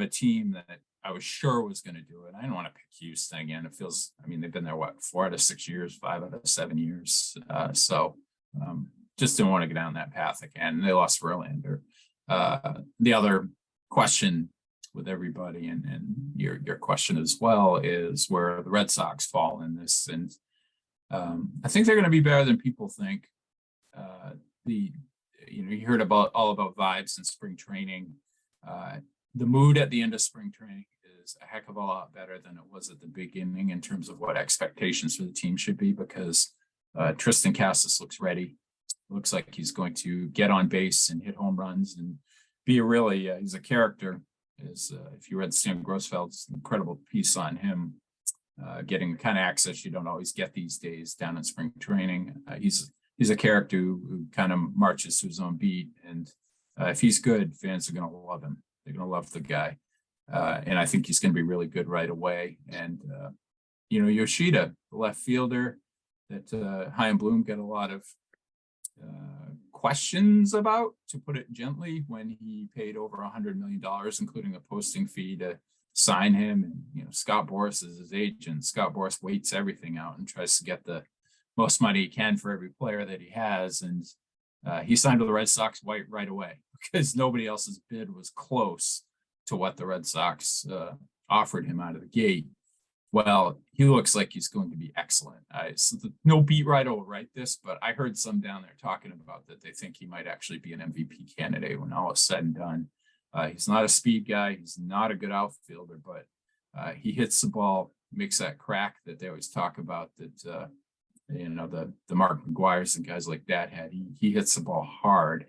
B: team that I was sure was going to do it. I didn't want to pick Houston again. It feels, they've been there, 4 out of 6 years, 5 out of 7 years. So just didn't want to go down that path again. They lost Verlander. The other question with everybody, and your question as well, is where the Red Sox fall in this. And I think they're going to be better than people think. You heard all about vibes in spring training. The mood at the end of spring training is a heck of a lot better than it was at the beginning in terms of what expectations for the team should be, because Tristan Casas looks ready. Looks like he's going to get on base and hit home runs and be he's a character. If you read Sam Grossfeld's incredible piece on him, getting the kind of access you don't always get these days down in spring training. He's a character who kind of marches to his own beat, and if he's good, fans are going to love him. They're going to love the guy, and I think he's going to be really good right away. And Yoshida, the left fielder that Chaim Bloom got a lot of questions about, to put it gently, when he paid over $100 million, including a posting fee, to sign him. And Scott Boras is his agent. Scott Boras waits everything out and tries to get the most money he can for every player that he has. And he signed with the Red Sox right away because nobody else's bid was close to what the Red Sox offered him out of the gate. Well, he looks like he's going to be excellent. No beat writer will write this, but I heard some down there talking about that they think he might actually be an MVP candidate when all is said and done. He's not a speed guy. He's not a good outfielder, but he hits the ball, makes that crack that they always talk about that, the Mark McGuires and guys like that had. He hits the ball hard,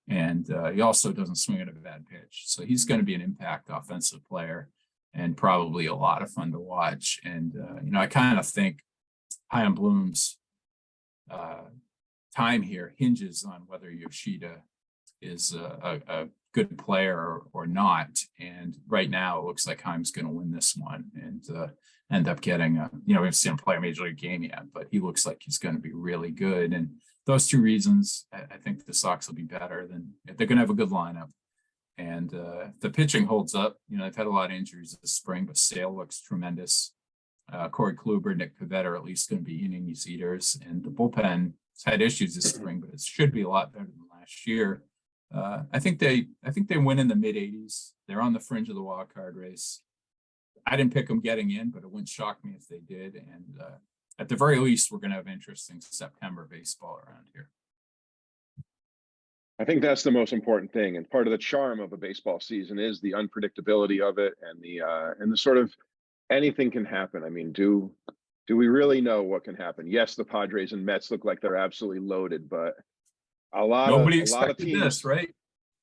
B: and he also doesn't swing at a bad pitch. So he's going to be an impact offensive player and probably a lot of fun to watch. And, I kind of think Chaim Bloom's time here hinges on whether Yoshida is a good player or not. And right now it looks like Chaim's going to win this one and end up getting we haven't seen him play a major league game yet, but he looks like he's going to be really good. And those two reasons, I think the Sox will be better than they're going to have a good lineup. And if the pitching holds up, they've had a lot of injuries this spring, but Sale looks tremendous. Corey Kluber, Nick Pivetta are at least going to be innings eaters, and the bullpen has had issues this spring, but it should be a lot better than last year. I think they win in the mid 80s. They're on the fringe of the wild card race. I didn't pick them getting in, but it wouldn't shock me if they did. And at the very least, we're going to have interesting September baseball around here.
A: I think that's the most important thing, and part of the charm of a baseball season is the unpredictability of it, and the sort of anything can happen. I mean, do we really know what can happen? Yes, the Padres and Mets look like they're absolutely loaded, but
B: Nobody
A: a lot of
B: expected
A: teams,
B: this, right?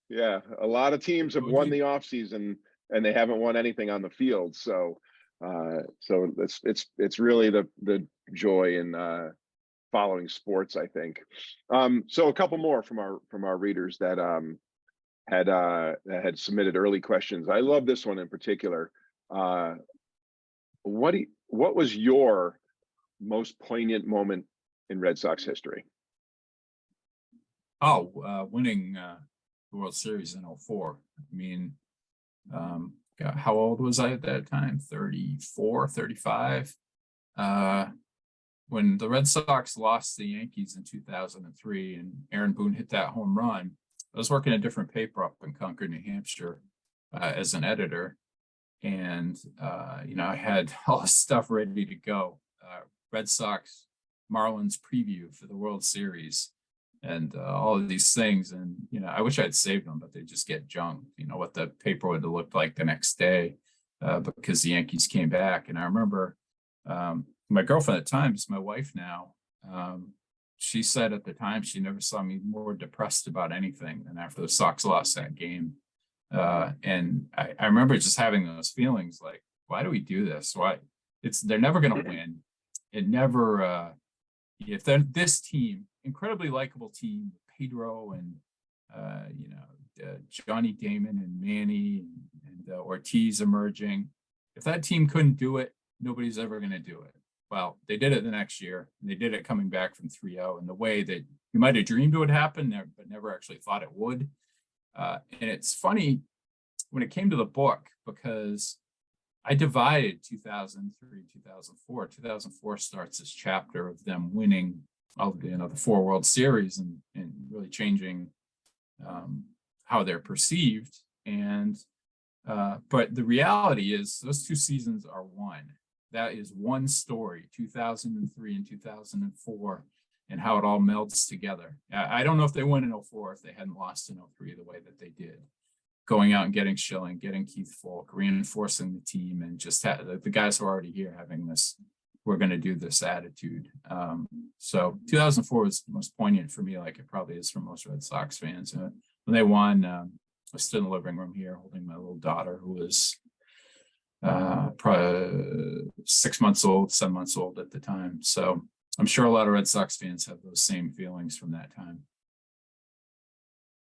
A: Yeah, a lot of teams have won the offseason and they haven't won anything on the field. So it's really the joy in following sports, I think. So a couple more from our readers that had submitted early questions. I love this one in particular. What was your most poignant moment in Red Sox history?
B: Winning the World Series in 2004. I mean, how old was I at that time? 34, 35. When the Red Sox lost the Yankees in 2003 and Aaron Boone hit that home run, I was working a different paper up in Concord, New Hampshire, as an editor. And, I had all the stuff ready to go. Red Sox Marlins preview for the World Series and all of these things. And, I wish I'd saved them, but they just get junked. What the paper would have looked like the next day because the Yankees came back. And I remember my girlfriend at the time, is my wife now, she said at the time she never saw me more depressed about anything than after the Sox lost that game. And I remember just having those feelings like, why do we do this? Why? They're never going to win. It never, if they're this team, incredibly likable team, Pedro and, Johnny Damon and Manny and Ortiz emerging. If that team couldn't do it, nobody's ever going to do it. Well, they did it the next year. And they did it coming back from 3-0 in the way that you might have dreamed it would happen, but never actually thought it would. And it's funny when it came to the book because I divided 2003, 2004. 2004 starts this chapter of them winning the 4 World Series and really changing how they're perceived. And but the reality is those 2 seasons are one. That is one story, 2003 and 2004, and how it all melds together. I don't know if they won in 2004 if they hadn't lost in 2003 the way that they did. Going out and getting Schilling, getting Keith Falk, reinforcing the team, and just the guys who are already here having this, we're going to do this attitude. So 2004 was the most poignant for me, like it probably is for most Red Sox fans. When they won, I was still in the living room here holding my little daughter who was probably 6 months old, 7 months old at the time. So I'm sure a lot of Red Sox fans have those same feelings from that time.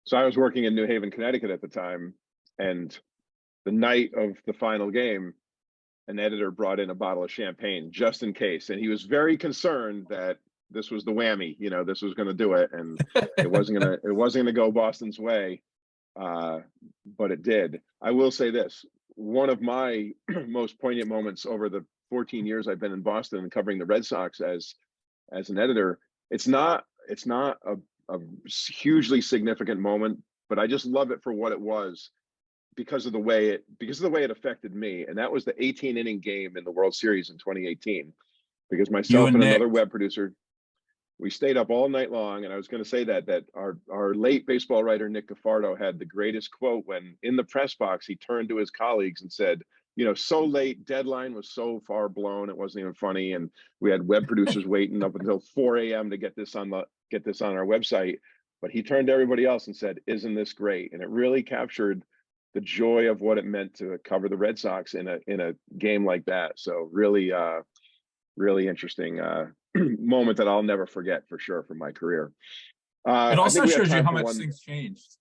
A: So I was working in New Haven, Connecticut at the time, and the night of the final game, an editor brought in a bottle of champagne just in case, and he was very concerned that this was the whammy. This was going to do it, and it wasn't going to go Boston's way, but it did. I will say this: one of my most poignant moments over the 14 years I've been in Boston and covering the Red Sox as an editor, it's not a hugely significant moment, but I just love it for what it was because of the way it affected me. And that was the 18-inning game in the World Series in 2018, because myself and another web producer, We stayed up all night long, and I was going to say that our late baseball writer Nick Gafardo had the greatest quote when in the press box he turned to his colleagues and said, you know, so late, deadline was so far blown, it wasn't even funny, and we had web producers waiting up until 4 a.m. to get this on our website. But he turned to everybody else and said, "Isn't this great?" And it really captured the joy of what it meant to cover the Red Sox in a game like that. So really, really interesting moment that I'll never forget for sure from my career.
B: It also shows you how much things changed,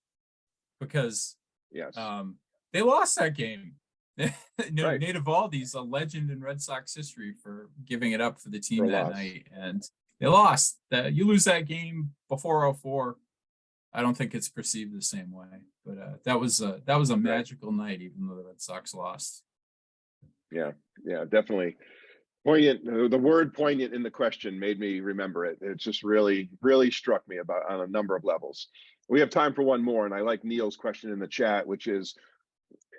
B: because
A: yes,
B: they lost that game.
A: Right.
B: Nate Eovaldi's a legend in Red Sox history for giving it up for the team that night, and they lost. That you lose that game before 2004, I don't think it's perceived the same way. But that was a magical night, even though the Red Sox lost.
A: Yeah, definitely. Poignant. The word poignant in the question made me remember it. It just really, really struck me about on a number of levels. We have time for one more, and I like Neil's question in the chat, which is,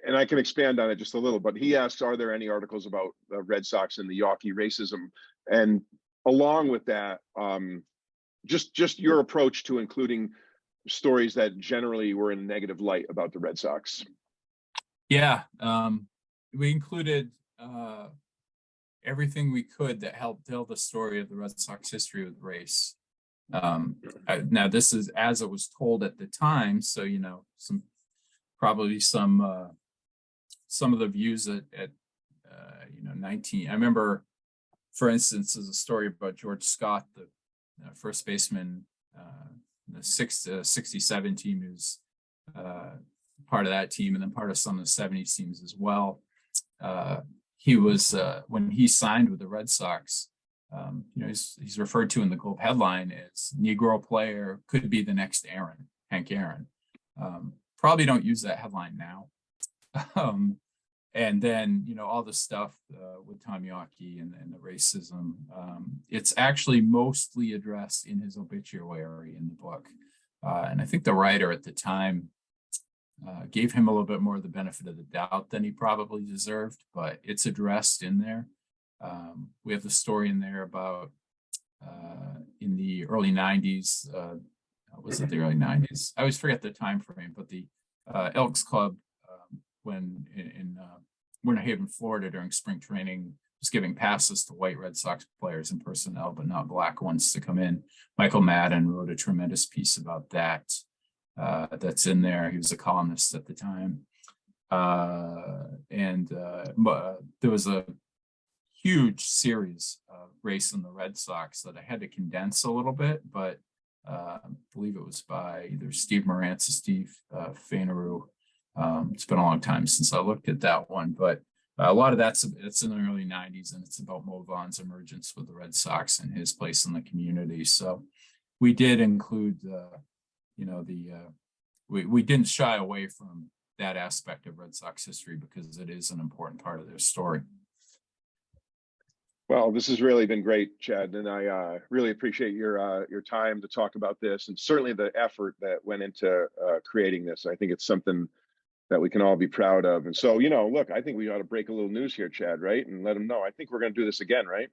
A: and I can expand on it just a little, but he asks, are there any articles about the Red Sox and the Yawkey racism? And along with that, just your approach to including stories that generally were in a negative light about the Red Sox.
B: Yeah, we included everything we could that helped tell the story of the Red Sox history with race. Now this is as it was told at the time, so you know, probably some of the views at 19. I remember, for instance, there's a story about George Scott, the first baseman, the 67 team, who's part of that team, and then part of some of the 70s teams as well. He was when he signed with the Red Sox, he's referred to in the Globe headline as Negro player, could be the next Aaron, Hank Aaron. Probably don't use that headline now. And then, all the stuff with Tom Yawkey and the racism, it's actually mostly addressed in his obituary in the book. And I think the writer at the time gave him a little bit more of the benefit of the doubt than he probably deserved, but it's addressed in there. We have the story in there about in the early 90s, was it the early 90s? I always forget the time frame, but the Elks Club, when in Winter Haven, Florida, during spring training, was giving passes to white Red Sox players and personnel, but not black ones, to come in. Michael Madden wrote a tremendous piece about that. That's in there. He was a columnist at the time. And there was a huge series of race in the Red Sox that I had to condense a little bit, but I believe it was by either Steve Morantz or Steve Fainaru. It's been a long time since I looked at that one, but a lot of it's in the early 90s, and it's about Mo Vaughn's emergence with the Red Sox and his place in the community. So we did include, we didn't shy away from that aspect of Red Sox history because it is an important part of their story.
A: Well, this has really been great, Chad, and I really appreciate your time to talk about this, and certainly the effort that went into creating this. I think it's something that we can all be proud of. And so, look, I think we ought to break a little news here, Chad, right? And let them know. I think we're going to do this again, right?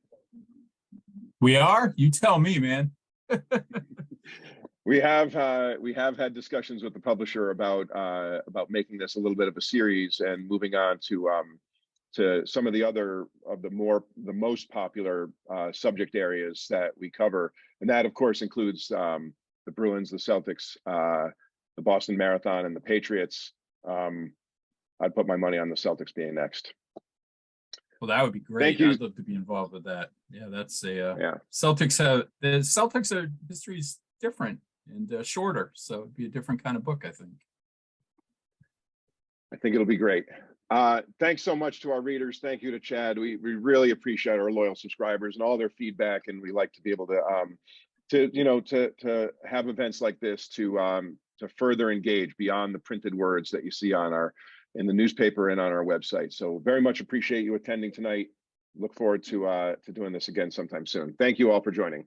B: We are? You tell me, man.
A: We have had discussions with the publisher about making this a little bit of a series and moving on to some of the most popular subject areas that we cover. And that, of course, includes the Bruins, the Celtics, the Boston Marathon, and the Patriots. I'd put my money on the Celtics being next.
B: Well, that would be great.
A: Thank you.
B: I'd love to be involved with that. Yeah, that's Celtics are history's different and shorter, so it'd be a different kind of book, I think.
A: I think it'll be great. Thanks so much to our readers. Thank you to Chad. We really appreciate our loyal subscribers and all their feedback, and we like to be able to have events like this to further engage beyond the printed words that you see in the newspaper and on our website. So very much appreciate you attending tonight. Look forward to doing this again sometime soon. Thank you all for joining.